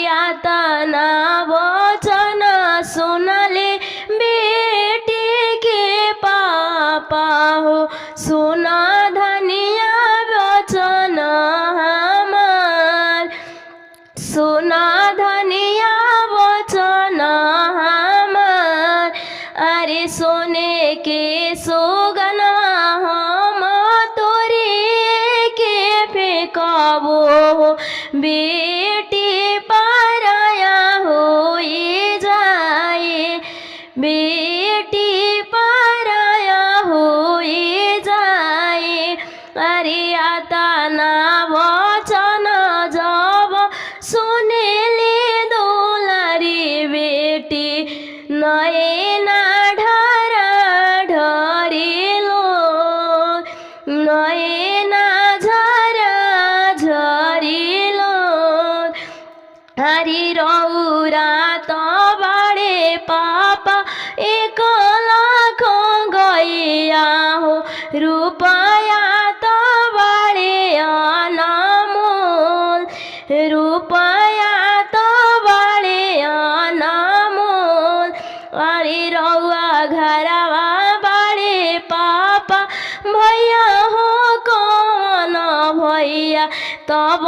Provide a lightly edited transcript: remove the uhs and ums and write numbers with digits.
आता ना वचन सुनले बेटी के पापा हो सुना धनिया वचन हमार सुना धनिया वचन हमार अरे सोने के सोगना हम तोरे के फेंकबो बेटी पराया हो जाए बेटी पराया हो जाए अरे आता ना वचन जब सुनेले दुलारी बेटी नयना ढरा ढरिलो नयना झरा झरिलो हरि रौरा त बड़े पापा 1 लाख गैया हो रुपया त बड़े अनमोल रुपया त बड़े अनमोल अरे रौआ घरवा बड़े पापा भैया हो कौन भैया तब